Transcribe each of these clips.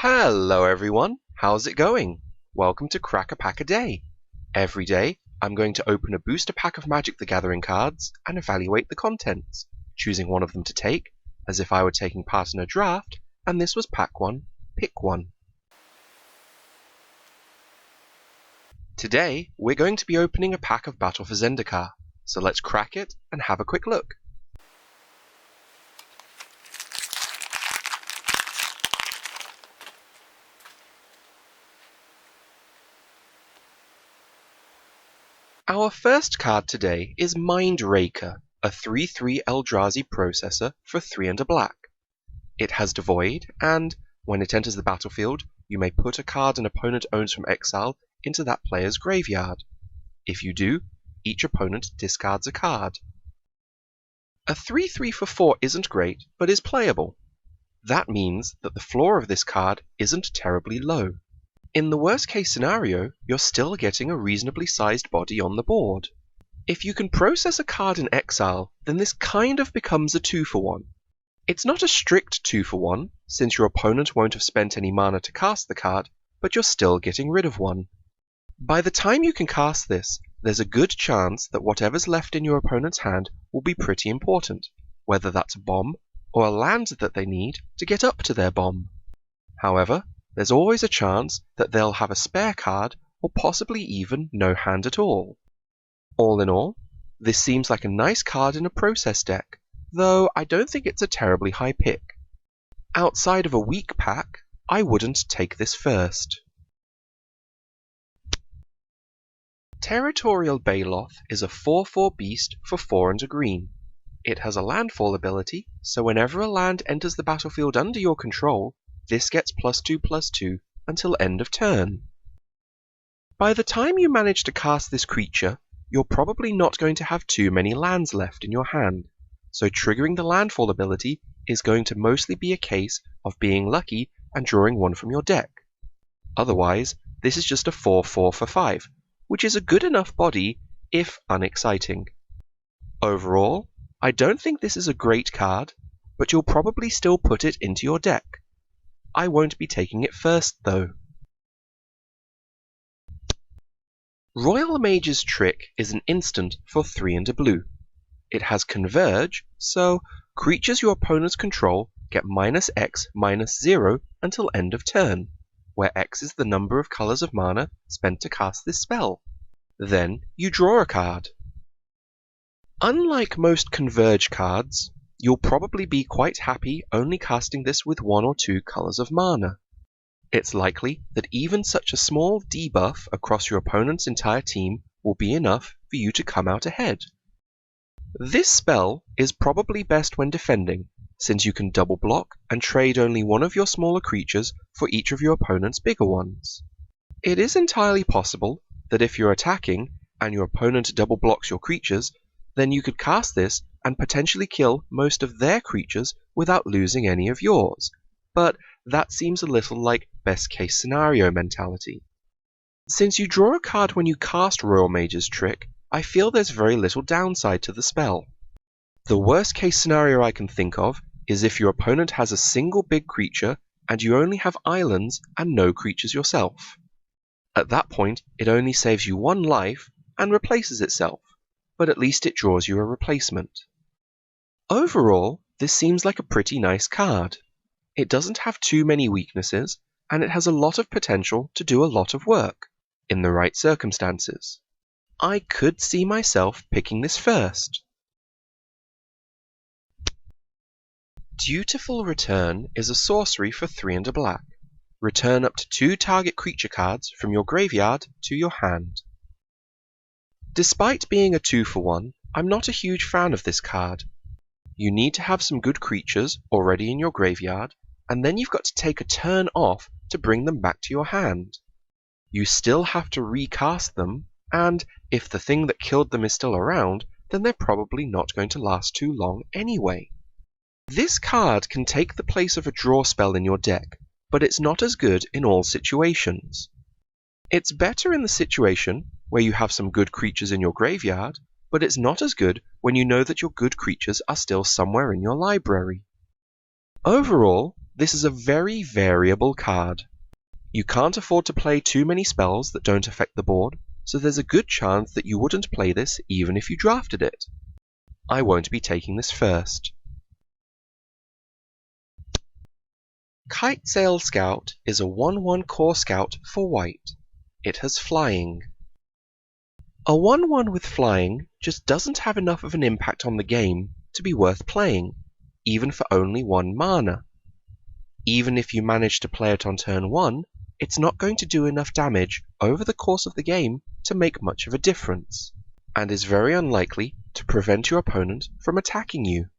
Hello everyone, how's it going? Welcome to Crack a Pack a Day. Every day, I'm going to open a booster pack of Magic the Gathering cards and evaluate the contents, choosing one of them to take, as if I were taking part in a draft, and this was pack 1, pick 1. Today, we're going to be opening a pack of Battle for Zendikar, so let's crack it and have a quick look. Our first card today is Mindraker, a 3/3 Eldrazi processor for 3 and a black. It has Devoid, and when it enters the battlefield, you may put a card an opponent owns from exile into that player's graveyard. If you do, each opponent discards a card. A 3/3 for 4 isn't great, but is playable. That means that the floor of this card isn't terribly low. In the worst case scenario, you're still getting a reasonably sized body on the board. If you can process a card in exile, then this kind of becomes a 2 for 1. It's not a strict 2 for 1, since your opponent won't have spent any mana to cast the card, but you're still getting rid of one. By the time you can cast this, there's a good chance that whatever's left in your opponent's hand will be pretty important, whether that's a bomb or a land that they need to get up to their bomb. However, there's always a chance that they'll have a spare card or possibly even no hand at all. All in all, this seems like a nice card in a process deck, though I don't think it's a terribly high pick. Outside of a weak pack, I wouldn't take this first. Territorial Bailoff is a 4/4 beast for 4 and a green. It has a landfall ability, so whenever a land enters the battlefield under your control, this gets +2/+2 until end of turn. By the time you manage to cast this creature, you're probably not going to have too many lands left in your hand, so triggering the landfall ability is going to mostly be a case of being lucky and drawing one from your deck. Otherwise, this is just a 4/4 for 5, which is a good enough body, if unexciting. Overall, I don't think this is a great card, but you'll probably still put it into your deck. I won't be taking it first, though. Royal Mage's Trick is an instant for 3 and a blue. It has Converge, so creatures your opponents control get -X/-0 until end of turn, where X is the number of colors of mana spent to cast this spell. Then you draw a card. Unlike most Converge cards, you'll probably be quite happy only casting this with 1 or 2 colors of mana. It's likely that even such a small debuff across your opponent's entire team will be enough for you to come out ahead. This spell is probably best when defending, since you can double block and trade only one of your smaller creatures for each of your opponent's bigger ones. It is entirely possible that if you're attacking and your opponent double blocks your creatures, then you could cast this and potentially kill most of their creatures without losing any of yours, but that seems a little like best case scenario mentality. Since you draw a card when you cast Royal Mage's Trick, I feel there's very little downside to the spell. The worst case scenario I can think of is if your opponent has a single big creature and you only have islands and no creatures yourself. At that point, it only saves you 1 life and replaces itself, but at least it draws you a replacement. Overall, this seems like a pretty nice card. It doesn't have too many weaknesses, and it has a lot of potential to do a lot of work, in the right circumstances. I could see myself picking this first. Dutiful Return is a sorcery for 3 and a black. Return up to 2 target creature cards from your graveyard to your hand. Despite being a 2 for 1, I'm not a huge fan of this card. You need to have some good creatures already in your graveyard, and then you've got to take a turn off to bring them back to your hand. You still have to recast them, and if the thing that killed them is still around, then they're probably not going to last too long anyway. This card can take the place of a draw spell in your deck, but it's not as good in all situations. It's better in the situation where you have some good creatures in your graveyard, but it's not as good when you know that your good creatures are still somewhere in your library. Overall, This is a very variable card. You can't afford to play too many spells that don't affect the board, so there's a good chance that you wouldn't play this even if you drafted it. I won't be taking this first. Kitesale Scout is a 1/1 core scout for white. It has flying. A 1/1 with flying just doesn't have enough of an impact on the game to be worth playing, even for only 1 mana. Even if you manage to play it on turn 1, it's not going to do enough damage over the course of the game to make much of a difference, and is very unlikely to prevent your opponent from attacking you.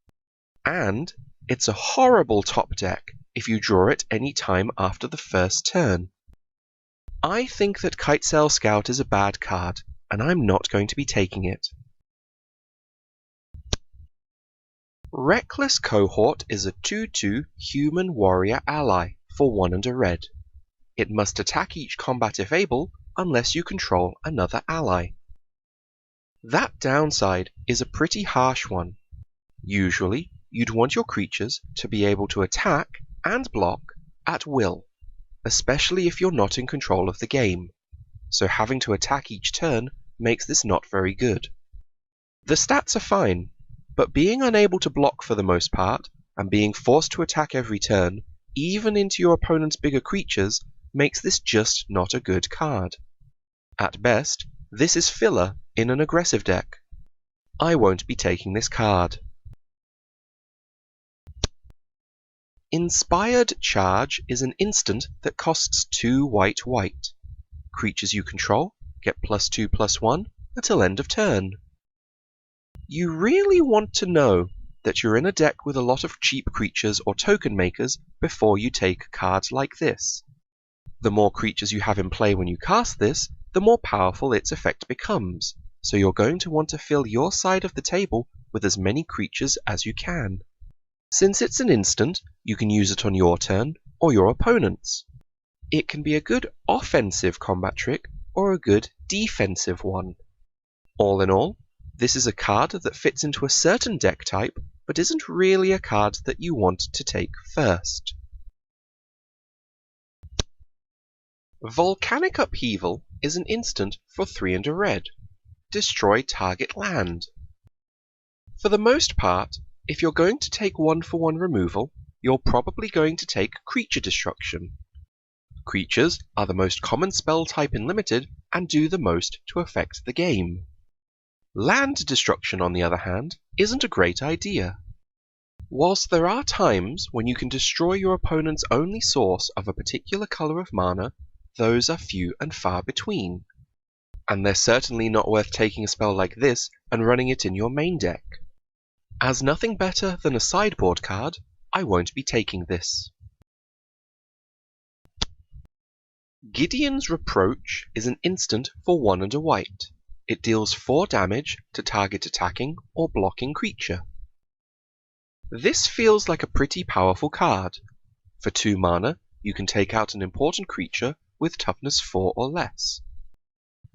And it's a horrible top deck if you draw it any time after the first turn. I think that Kitesale Scout is a bad card, and I'm not going to be taking it. Reckless Cohort is a 2/2 human warrior ally for 1 and a red. It must attack each combat if able, unless you control another ally. That downside is a pretty harsh one. Usually, you'd want your creatures to be able to attack and block at will, especially if you're not in control of the game, so having to attack each turn makes this not very good. The stats are fine, but being unable to block for the most part, and being forced to attack every turn, even into your opponent's bigger creatures, makes this just not a good card. At best, this is filler in an aggressive deck. I won't be taking this card. Inspired Charge is an instant that costs 2 white. Creatures you control get +2/+1 until end of turn. You really want to know that you're in a deck with a lot of cheap creatures or token makers before you take cards like this. The more creatures you have in play when you cast this, the more powerful its effect becomes, so you're going to want to fill your side of the table with as many creatures as you can. Since it's an instant, you can use it on your turn or your opponent's. It can be a good offensive combat trick or a good defensive one. All in all, this is a card that fits into a certain deck type, but isn't really a card that you want to take first. Volcanic Upheaval is an instant for 3 and a red. Destroy target land. For the most part, if you're going to take 1/1 removal, you're probably going to take creature destruction. Creatures are the most common spell type in Limited and do the most to affect the game. Land destruction, on the other hand, isn't a great idea. Whilst there are times when you can destroy your opponent's only source of a particular colour of mana, those are few and far between. And they're certainly not worth taking a spell like this and running it in your main deck. As nothing better than a sideboard card, I won't be taking this. Gideons Reproach is an instant for 1 and a white. It deals 4 damage to target attacking or blocking creature. This feels like a pretty powerful card. For 2 mana, you can take out an important creature with toughness 4 or less.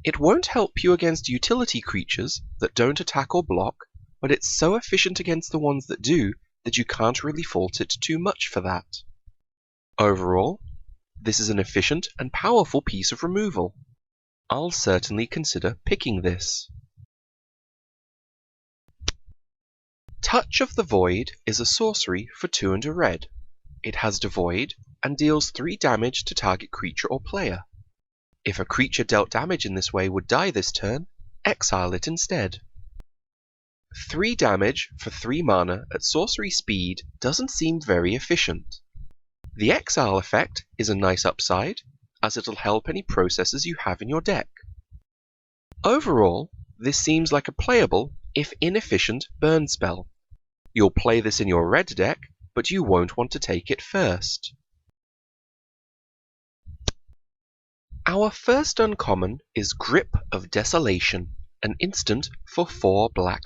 It won't help you against utility creatures that don't attack or block, but it's so efficient against the ones that do that you can't really fault it too much for that. Overall, this is an efficient and powerful piece of removal. I'll certainly consider picking this. Touch of the Void is a sorcery for 2 and a red. It has Devoid and deals 3 damage to target creature or player. If a creature dealt damage in this way would die this turn, exile it instead. 3 damage for 3 mana at sorcery speed doesn't seem very efficient. The exile effect is a nice upside, as it'll help any processes you have in your deck. Overall, this seems like a playable, if inefficient, burn spell. You'll play this in your red deck, but you won't want to take it first. Our first uncommon is Grip of Desolation, an instant for 4 black.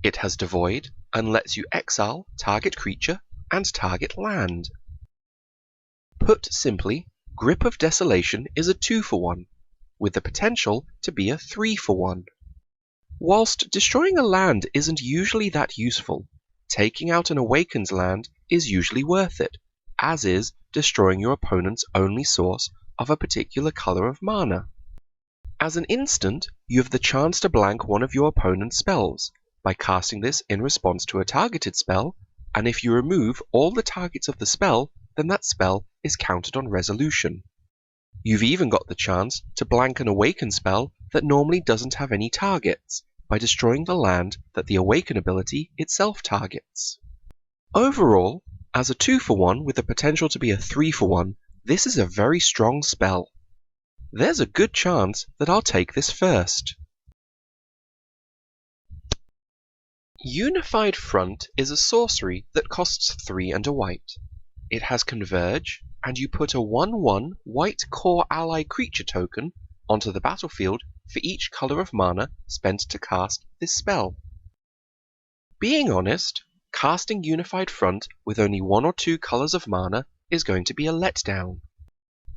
It has Devoid and lets you exile target creature and target land. Put simply, Grip of Desolation is a 2/1, with the potential to be a 3/1. Whilst destroying a land isn't usually that useful, taking out an Awakened land is usually worth it, as is destroying your opponent's only source of a particular color of mana. As an instant, you have the chance to blank one of your opponent's spells by casting this in response to a targeted spell, and if you remove all the targets of the spell, then that spell is counted on resolution. You've even got the chance to blank an awaken spell that normally doesn't have any targets by destroying the land that the awaken ability itself targets. Overall, as a 2-for-1 with the potential to be a 3-for-1, this is a very strong spell. There's a good chance that I'll take this first. Unified Front is a sorcery that costs 3 and a white. It has Converge, and you put a 1/1 white core ally creature token onto the battlefield for each color of mana spent to cast this spell. Being honest, casting Unified Front with only 1 or 2 colors of mana is going to be a letdown.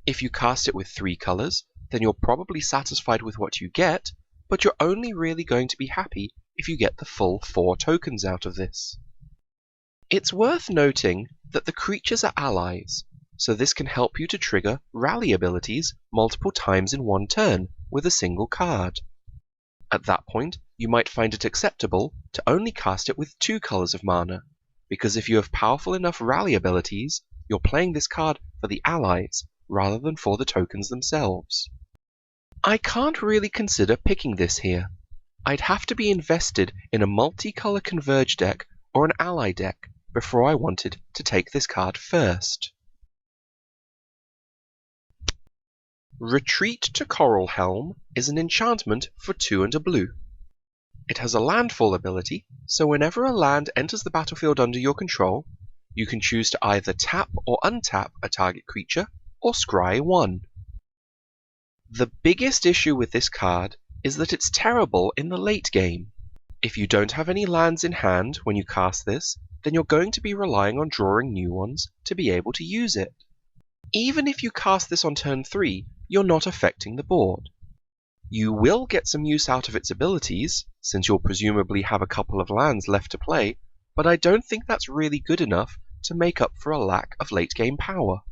If you cast it with 3 colors, then you're probably satisfied with what you get, but you're only really going to be happy if you get the full 4 tokens out of this. It's worth noting that the creatures are allies, so this can help you to trigger rally abilities multiple times in one turn with a single card. At that point, you might find it acceptable to only cast it with 2 colors of mana, because if you have powerful enough rally abilities, you're playing this card for the allies rather than for the tokens themselves. I can't really consider picking this here. I'd have to be invested in a multicolor Converge deck or an ally deck before I wanted to take this card first. Retreat to Coral Helm is an enchantment for 2 and a blue. It has a landfall ability, so whenever a land enters the battlefield under your control, you can choose to either tap or untap a target creature or scry 1. The biggest issue with this card is that it's terrible in the late game. If you don't have any lands in hand when you cast this, then you're going to be relying on drawing new ones to be able to use it. Even if you cast this on turn 3, you're not affecting the board. You will get some use out of its abilities, since you'll presumably have a couple of lands left to play, but I don't think that's really good enough to make up for a lack of late game power.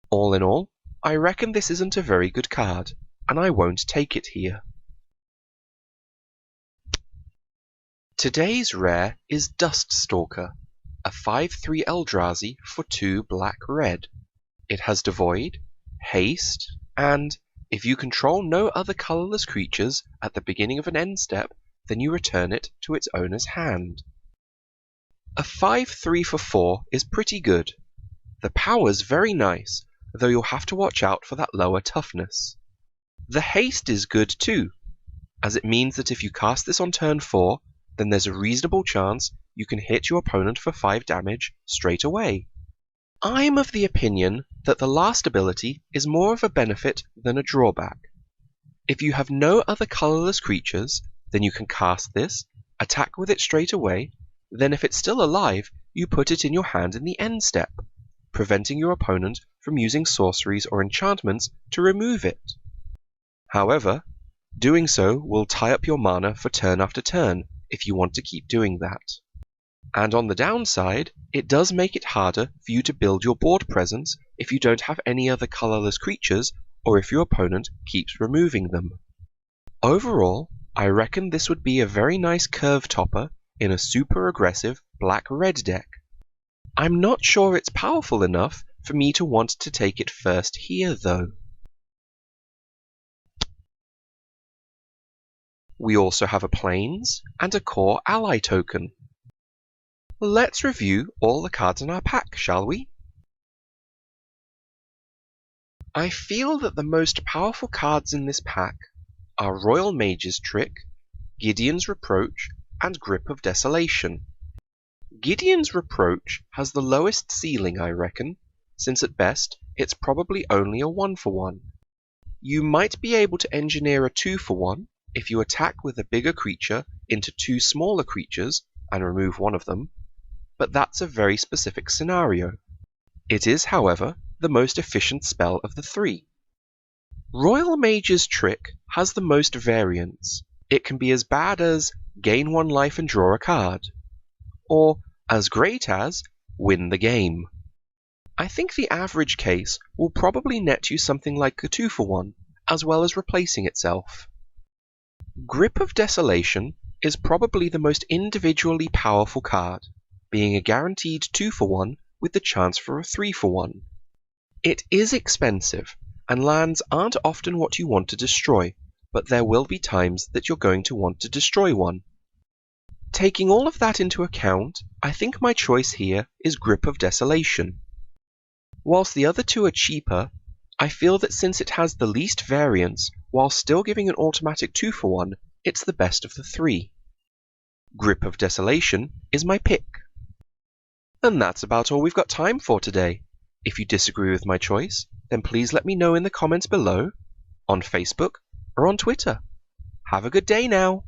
All in all, I reckon this isn't a very good card, and I won't take it here. Today's rare is Dust Stalker, a 5/3 Eldrazi for 2 black-red. It has Devoid, Haste, and if you control no other colorless creatures at the beginning of an end step, then you return it to its owner's hand. A 5/3 for 4 is pretty good. The power's very nice, though you'll have to watch out for that lower toughness. The haste is good too, as it means that if you cast this on turn 4, then there's a reasonable chance you can hit your opponent for 5 damage straight away. I'm of the opinion that the last ability is more of a benefit than a drawback. If you have no other colorless creatures, then you can cast this, attack with it straight away, then if it's still alive, you put it in your hand in the end step, preventing your opponent from using sorceries or enchantments to remove it. However, doing so will tie up your mana for turn after turn if you want to keep doing that. And on the downside, it does make it harder for you to build your board presence if you don't have any other colorless creatures or if your opponent keeps removing them. Overall, I reckon this would be a very nice curve topper in a super aggressive black-red deck. I'm not sure it's powerful enough for me to want to take it first here though. We also have a Plains and a core ally token. Let's review all the cards in our pack, shall we? I feel that the most powerful cards in this pack are Royal Mage's Trick, Gideon's Reproach, and Grip of Desolation. Gideon's Reproach has the lowest ceiling, I reckon, since at best it's probably only a 1-for-1. You might be able to engineer a 2-for-1 if you attack with a bigger creature into 2 smaller creatures and remove one of them, but that's a very specific scenario. It is, however, the most efficient spell of the 3. Royal Mage's Trick has the most variance. It can be as bad as gain 1 life and draw a card, or as great as win the game. I think the average case will probably net you something like a 2-for-1, as well as replacing itself. Grip of Desolation is probably the most individually powerful card, being a guaranteed 2-for-1 with the chance for a 3-for-1. It is expensive, and lands aren't often what you want to destroy, but there will be times that you're going to want to destroy one. Taking all of that into account, I think my choice here is Grip of Desolation. Whilst the other two are cheaper, I feel that since it has the least variance while still giving an automatic 2-for-1, it's the best of the three. Grip of Desolation is my pick. And that's about all we've got time for today. If you disagree with my choice, then please let me know in the comments below, on Facebook, or on Twitter. Have a good day now!